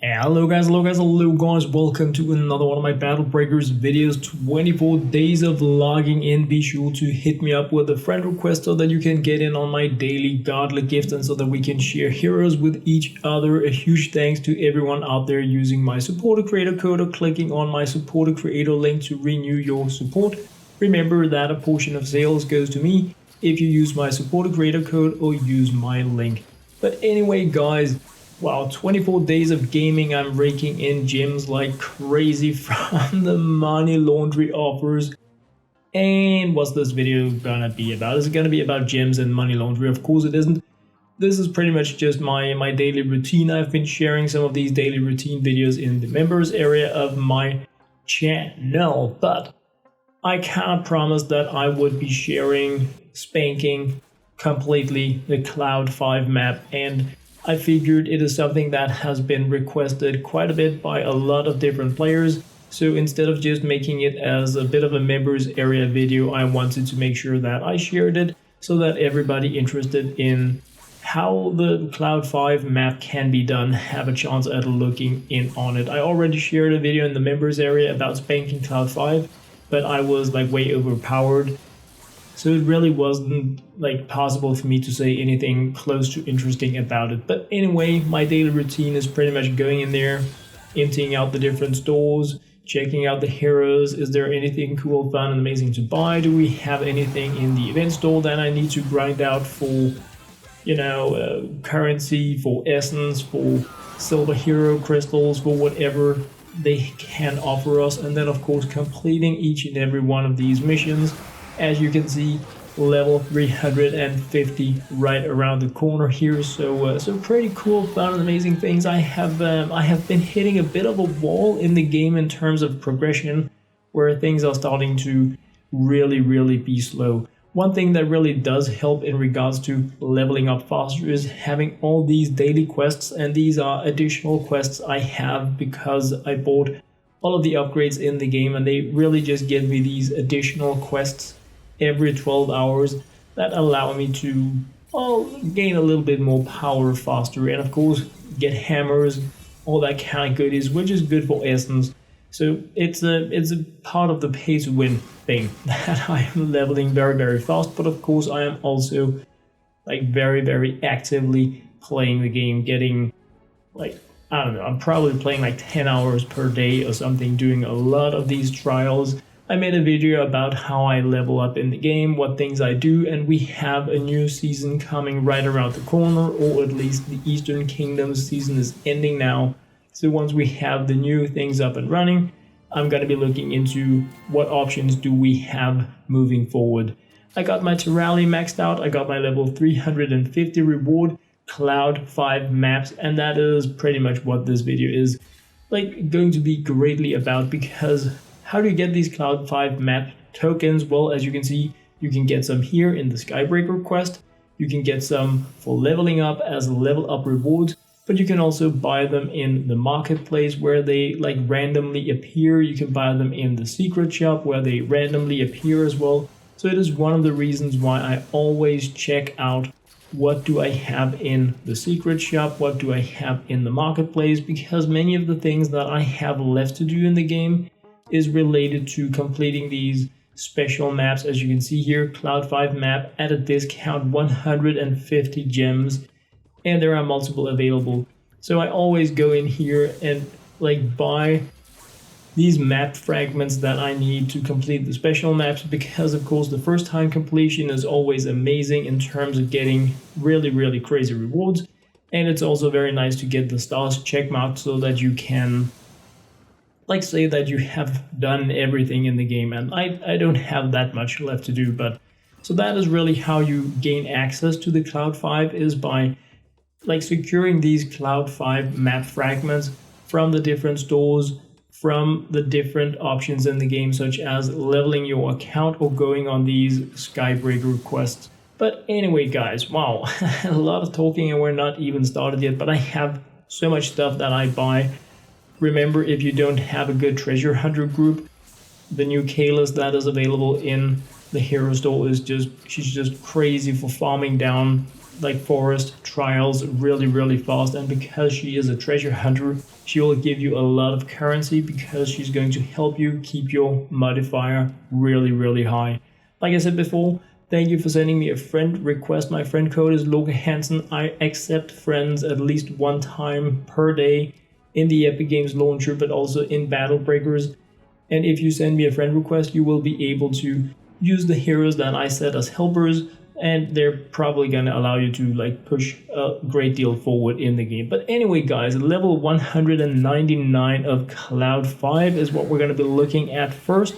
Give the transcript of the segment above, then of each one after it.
Hello guys, welcome to another one of my Battle Breakers videos. 24 days of logging in. Be sure to hit me up with a friend request so that you can get in on my daily godly gifts and so that we can share heroes with each other. A huge thanks to everyone out there using my supporter creator code or clicking on my supporter creator link to renew your support. Remember that a portion of sales goes to me if you use my supporter creator code or use my link. But anyway guys, wow, 24 days of gaming. I'm raking in gems like crazy from the money laundry offers. And what's this video gonna be about? Is it gonna be about gems and money laundry? Of course it isn't. This is pretty much just my daily routine. I've been sharing some of these daily routine videos in the members area of my channel, but I can't promise that I would be sharing, spanking completely the Cloud 5 map, and I figured it is something that has been requested quite a bit by a lot of different players. So instead of just making it as a bit of a members area video, I wanted to make sure that I shared it so that everybody interested in how the Cloud 5 map can be done have a chance at looking in on it. I already shared a video in the members area about spanking Cloud 5, but I was like way overpowered. So it really wasn't like possible for me to say anything close to interesting about it. But anyway, my daily routine is pretty much going in there, emptying out the different stores, checking out the heroes. Is there anything cool, fun, and amazing to buy? Do we have anything in the event store that I need to grind out for, currency, for essence, for silver hero crystals, for whatever they can offer us? And then of course completing each and every one of these missions. As you can see, level 350 right around the corner here. So pretty cool, fun, and amazing things. I have been hitting a bit of a wall in the game in terms of progression, where things are starting to really be slow. One thing that really does help in regards to leveling up faster is having all these daily quests, and these are additional quests I have because I bought all of the upgrades in the game, and they really just give me these additional quests every 12 hours that allow me to gain a little bit more power faster, and of course get hammers, all that kind of goodies, which is good for essence. So it's a part of the pay to win thing that I am leveling very fast. But of course I am also like very actively playing the game, getting like, I don't know, I'm probably playing like 10 hours per day or something, doing a lot of these trials. I made a video about how I level up in the game, what things I do, and we have a new season coming right around the corner, or at least the Eastern Kingdom's season is ending now. So once we have the new things up and running, I'm going to be looking into what options do we have moving forward. I got my Terrali maxed out, I got my level 350 reward, Cloud 5 maps, and that is pretty much what this video is like going to be greatly about. Because how do you get these Cloud 5 map tokens? Well, as you can see, you can get some here in the skybreaker quest. You can get some for leveling up as level up rewards, but you can also buy them in the marketplace where they like randomly appear. You can buy them in the secret shop where they randomly appear as well. So it is one of the reasons why I always check out what do I have in the secret shop, what do I have in the marketplace, because many of the things that I have left to do in the game is related to completing these special maps. As you can see here, Cloud 5 map at a discount, 150 gems, and there are multiple available. So I always go in here and like buy these map fragments that I need to complete the special maps, because of course the first time completion is always amazing in terms of getting really crazy rewards. And it's also very nice to get the stars checkmarked so that you can like say that you have done everything in the game, and I don't have that much left to do. But so that is really how you gain access to the Cloud 5, is by like securing these Cloud 5 map fragments from the different stores, from the different options in the game, such as leveling your account or going on these skybreaker quests. But anyway guys, wow, a lot of talking and we're not even started yet, but I have so much stuff that I buy. Remember, if you don't have a good treasure hunter group, the new Kalis that is available in the hero store is she's just crazy for farming down like forest trials really fast, and because she is a treasure hunter, she will give you a lot of currency because she's going to help you keep your modifier really high. Like I said before, thank you for sending me a friend request. My friend code is LokeHansen. I accept friends at least one time per day in the Epic Games launcher, but also in Battle Breakers. And if you send me a friend request, you will be able to use the heroes that I set as helpers, and they're probably gonna allow you to like push a great deal forward in the game. But anyway, guys, level 199 of Cloud 5 is what we're gonna be looking at first.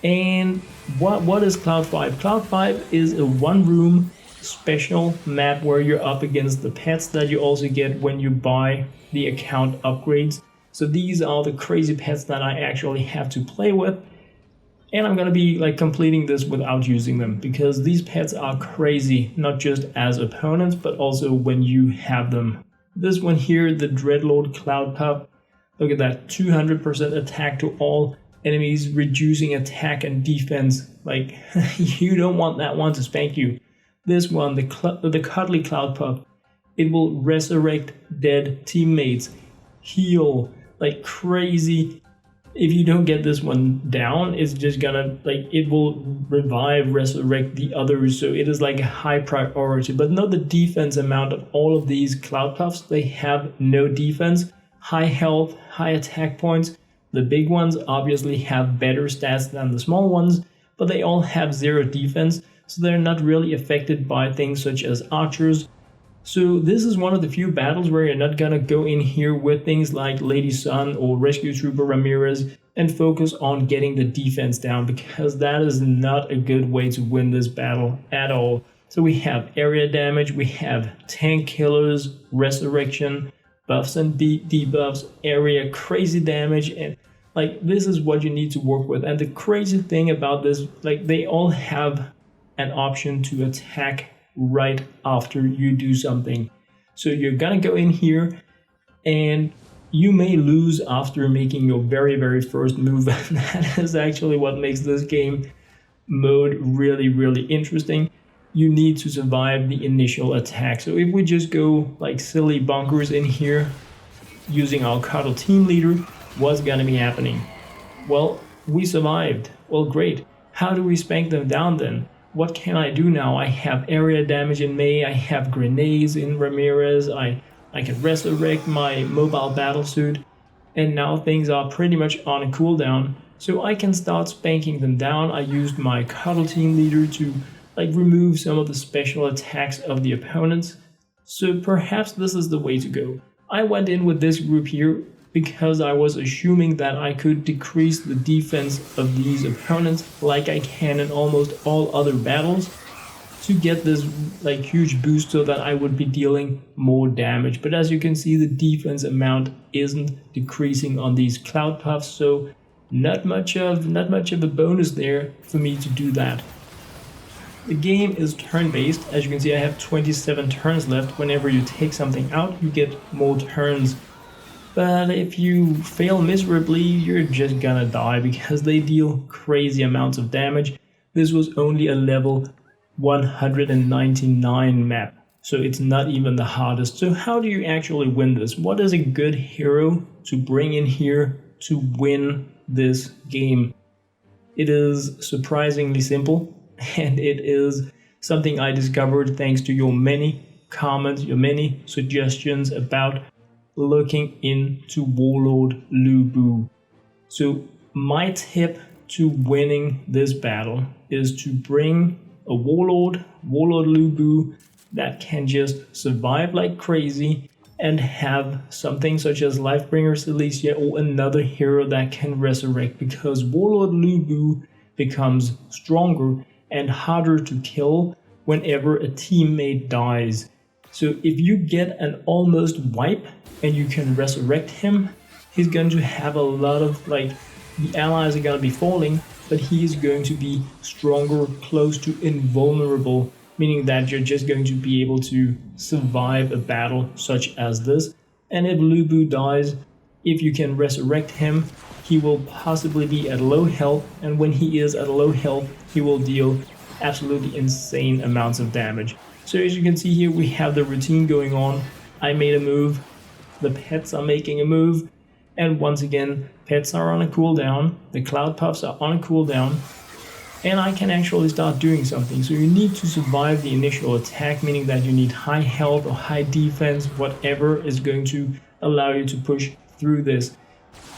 And what is Cloud 5? Cloud 5 is a one-room special map where you're up against the pets that you also get when you buy the account upgrades. So these are the crazy pets that I actually have to play with. And I'm gonna be like completing this without using them because these pets are crazy, not just as opponents, but also when you have them. This one here, the Dreadlord Cloudpuff, look at that, 200% attack to all enemies, reducing attack and defense. Like, you don't want that one to spank you. This one, the Cuddly Cloudpuff, it will resurrect dead teammates, heal like crazy. If you don't get this one down, it's just gonna, like, it will revive, resurrect the others, so it is like a high priority. But note the defense amount of all of these Cloudpuffs. They have no defense, high health, high attack points. The big ones obviously have better stats than the small ones, but they all have 0 defense, so they're not really affected by things such as archers. So this is one of the few battles where you're not gonna go in here with things like Lady Sun or Rescue Trooper Ramirez and focus on getting the defense down, because that is not a good way to win this battle at all. So we have area damage, we have tank killers, resurrection, buffs and debuffs, area crazy damage, and like this is what you need to work with. And the crazy thing about this, like they all have an option to attack right after you do something. So you're gonna go in here and you may lose after making your very first move. That is actually what makes this game mode really interesting. You need to survive the initial attack. So if we just go like silly bonkers in here using our Cuddle team leader, what's gonna be happening? Well, we survived. Well, great. How do we spank them down then? What can I do now? I have area damage in May, I have grenades in Ramirez, I can resurrect my mobile battlesuit, and now things are pretty much on a cooldown. So I can start spanking them down. I used my Cuddle team leader to like remove some of the special attacks of the opponents. So perhaps this is the way to go. I went in with this group here because I was assuming that I could decrease the defense of these opponents like I can in almost all other battles to get this like huge boost so that I would be dealing more damage. But as you can see, the defense amount isn't decreasing on these Cloudpuffs, so not much of a bonus there for me to do that. The game is turn-based. As you can see, I have 27 turns left. Whenever you take something out, you get more turns. But if you fail miserably, you're just gonna die because they deal crazy amounts of damage. This was only a level 199 map, so it's not even the hardest. So how do you actually win this? What is a good hero to bring in here to win this game? It is surprisingly simple, and it is something I discovered thanks to your many comments, your many suggestions about looking into Warlord Lu Bu. So my tip to winning this battle is to bring a Warlord Lu Bu that can just survive like crazy and have something such as Lifebringer Celicia or another hero that can resurrect, because Warlord Lu Bu becomes stronger and harder to kill whenever a teammate dies. So if you get an almost wipe and you can resurrect him, he's going to have a lot of, like, the allies are going to be falling, but he's going to be stronger, close to invulnerable, meaning that you're just going to be able to survive a battle such as this. And if Lu Bu dies, if you can resurrect him, he will possibly be at low health, and when he is at low health, he will deal absolutely insane amounts of damage. So as you can see here, we have the routine going on. I made a move, the pets are making a move, and once again, pets are on a cooldown, the Cloudpuffs are on a cooldown, and I can actually start doing something. So you need to survive the initial attack, meaning that you need high health or high defense, whatever is going to allow you to push through this.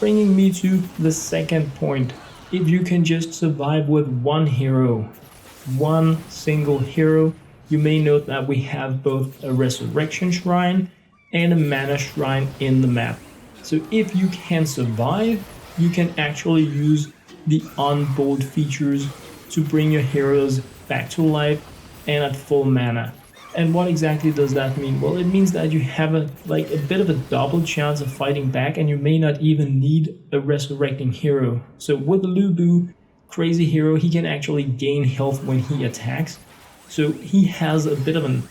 Bringing me to the second point. If you can just survive with one hero, one single hero, you may note that we have both a resurrection shrine and a mana shrine in the map. So if you can survive, you can actually use the onboard features to bring your heroes back to life and at full mana. And what exactly does that mean? Well, it means that you have a bit of a double chance of fighting back, and you may not even need a resurrecting hero. So with Lu Bu, crazy hero, he can actually gain health when he attacks. So he has a bit of an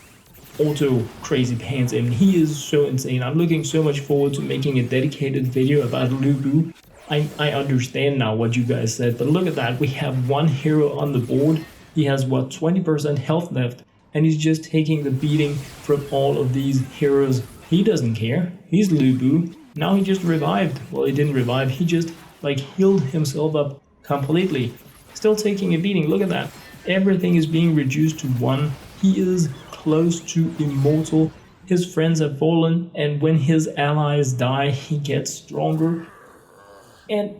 auto crazy pants, and he is so insane. I'm looking so much forward to making a dedicated video about Lu Bu. I understand now what you guys said, but look at that. We have one hero on the board. He has, what, 20% health left, and he's just taking the beating from all of these heroes. He doesn't care. He's Lu Bu. Now he just revived. Well, he didn't revive. He just, healed himself up completely. Still taking a beating. Look at that. Everything is being reduced to 1. He is close to immortal. His friends have fallen, and when his allies die, he gets stronger. And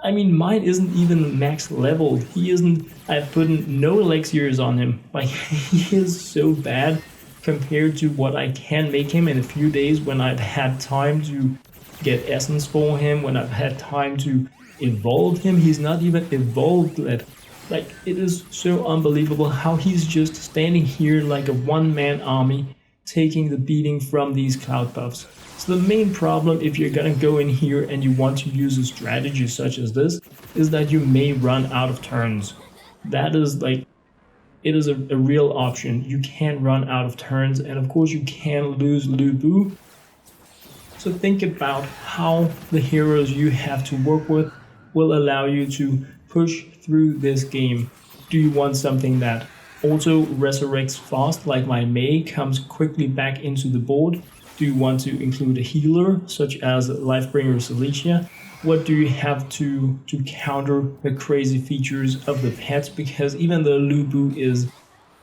I mean, mine isn't even max leveled. He isn't. I've put no elixirs on him. He is so bad compared to what I can make him in a few days when I've had time to get essence for him, when I've had time to evolve him. He's not even evolved yet. It is so unbelievable how he's just standing here like a one-man army, taking the beating from these Cloudpuffs. So the main problem, if you're gonna go in here and you want to use a strategy such as this, is that you may run out of turns. That is it is a real option. You can run out of turns, and of course you can lose Lu Bu. So think about how the heroes you have to work with will allow you to push through this game. Do you want something that also resurrects fast, like my Mei comes quickly back into the board? Do you want to include a healer, such as Lifebringer Celicia? What do you have to counter the crazy features of the pets? Because even though Lu Bu is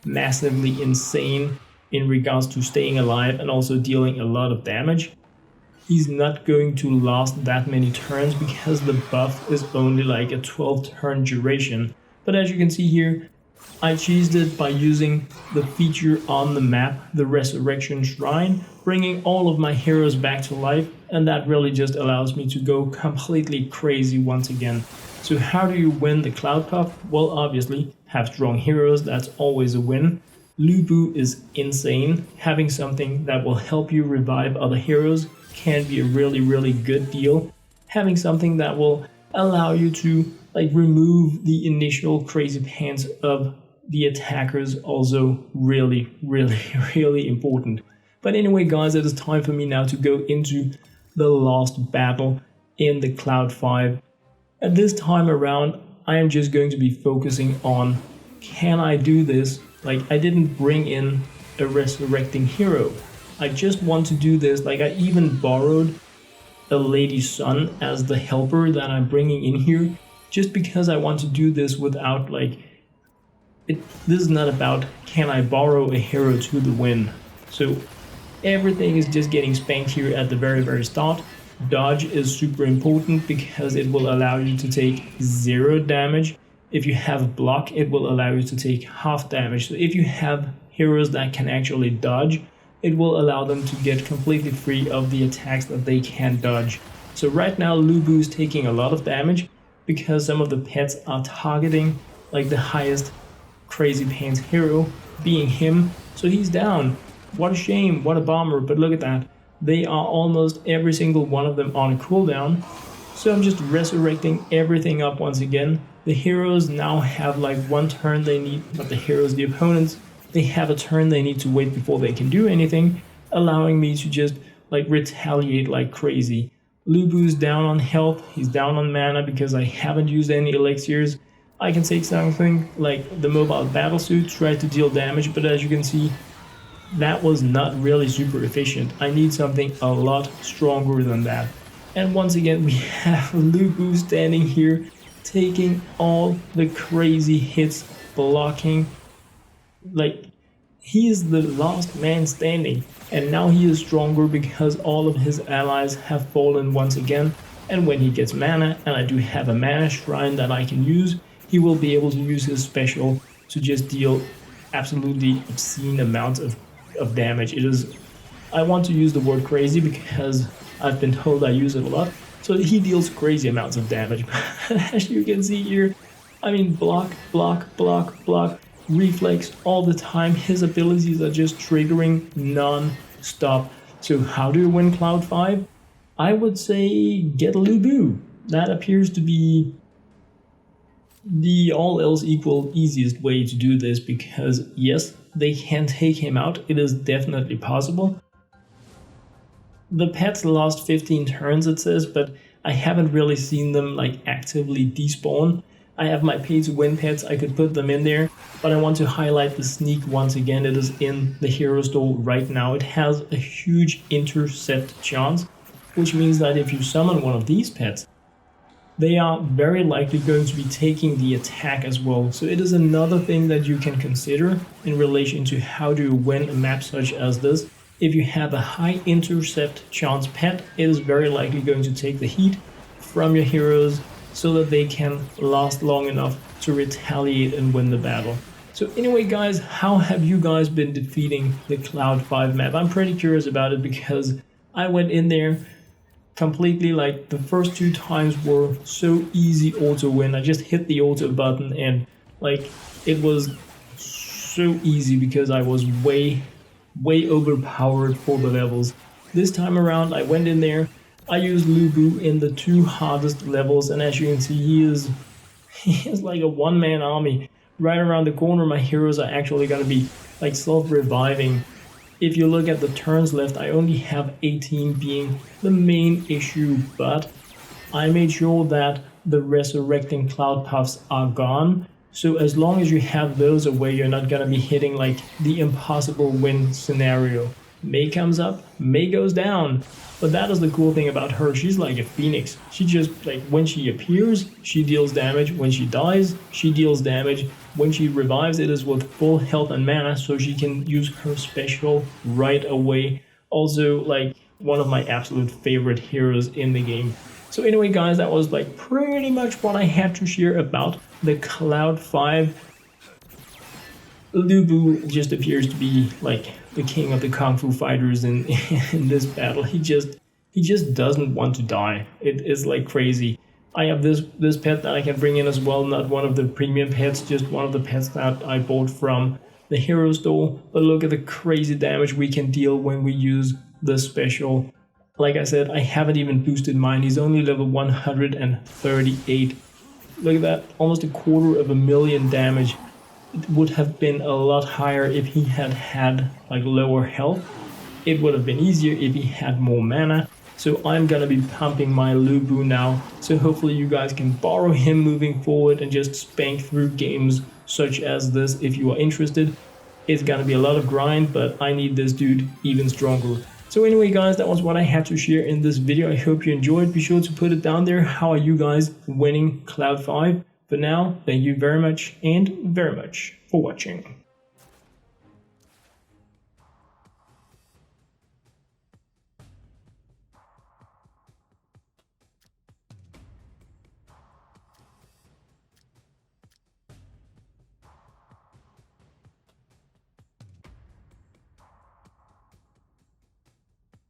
massively insane in regards to staying alive and also dealing a lot of damage, he's not going to last that many turns because the buff is only like a 12 turn duration. But as you can see here, I cheesed it by using the feature on the map, the Resurrection Shrine, bringing all of my heroes back to life, and that really just allows me to go completely crazy once again. So how do you win the Cloudpuff? Well, obviously, have strong heroes, that's always a win. Lu Bu is insane. Having something that will help you revive other heroes can be a really, really good deal. Having something that will allow you to remove the initial crazy pants of the attackers, also really, really, really important. But anyway, guys, it is time for me now to go into the last battle in the Cloud 5. At this time around, I am just going to be focusing on, can I do this? I didn't bring in a resurrecting hero. I just want to do this. I even borrowed a Lady Sun as the helper that I'm bringing in here, just because I want to do this without this is not about can I borrow a hero to the win. So everything is just getting spanked here at the very, very start. Dodge is super important because it will allow you to take 0 damage. If you have block, it will allow you to take half damage. So if you have heroes that can actually dodge, it will allow them to get completely free of the attacks that they can dodge. So right now Lu Bu is taking a lot of damage because some of the pets are targeting the highest crazy pants hero, being him. So he's down. What a shame, what a bummer, but look at that. They are almost every single one of them on a cooldown. So I'm just resurrecting everything up once again. The heroes now have 1 turn they need, not the heroes, the opponents, they have a turn they need to wait before they can do anything, allowing me to just retaliate like crazy. Lu Bu's down on health, he's down on mana because I haven't used any elixirs. I can take something like the mobile battlesuit, try to deal damage, but as you can see, that was not really super efficient. I need something a lot stronger than that. And once again, we have Lubu standing here, taking all the crazy hits, blocking. Like, he is the last man standing, and now he is stronger because all of his allies have fallen once again. And when he gets mana, and I do have a mana shrine that I can use, he will be able to use his special to just deal absolutely obscene amounts of damage. It is, I want to use the word crazy because I've been told I use it a lot. So he deals crazy amounts of damage. As you can see here, I mean, block, block, block, block, reflex all the time. His abilities are just triggering non-stop. So how do you win Cloud 5? I would say get Lubu. That appears to be the all else equal easiest way to do this, because yes, they can take him out. It is definitely possible. The pets last 15 turns, it says, but I haven't really seen them like actively despawn. I have my pay to win pets, I could put them in there, but I want to highlight the sneak once again. It is in the hero store right now. It has a huge intercept chance, which means that if you summon one of these pets, they are very likely going to be taking the attack as well. So it is another thing that you can consider in relation to how do you win a map such as this. If you have a high intercept chance pet, it is very likely going to take the heat from your heroes so that they can last long enough to retaliate and win the battle. So anyway guys, how have you guys been defeating the Cloud 5 map? I'm pretty curious about it because I went in there completely, like the first 2 times were so easy auto win. I just hit the auto button and like it was so easy because I was way overpowered for the levels. This time around I went in there, I used Lubu in the 2 hardest levels, and as you can see, he is like a one-man army. Right around the corner my heroes are actually gonna be like self-reviving. If you look at the turns left, I only have 18 being the main issue, but I made sure that the resurrecting Cloudpuffs are gone. So as long as you have those away, you're not gonna be hitting like the impossible win scenario. May comes up, May goes down. But that is the cool thing about her. She's like a phoenix. She just, like, when she appears, she deals damage. When she dies, she deals damage. When she revives, it is with full health and mana, so she can use her special right away. Also, like, one of my absolute favorite heroes in the game. So anyway, guys, that was like pretty much what I had to share about the Cloud 5. Lubu just appears to be like the king of the kung fu fighters in this battle. He just doesn't want to die. It is like crazy. I have this pet that I can bring in as well, not one of the premium pets, just one of the pets that I bought from the hero store. But look at the crazy damage we can deal when we use the special. Like I said, I haven't even boosted mine. He's only level 138. Look at that, almost 250,000 damage. It would have been a lot higher if he had like lower health. It would have been easier if he had more mana. So I'm gonna be pumping my Lubu now. So hopefully you guys can borrow him moving forward and just spank through games such as this if you are interested. It's gonna be a lot of grind, but I need this dude even stronger. So anyway guys, that was what I had to share in this video. I hope you enjoyed. Be sure to put it down there. How are you guys winning Cloud 5? For now, thank you very much and very much for watching.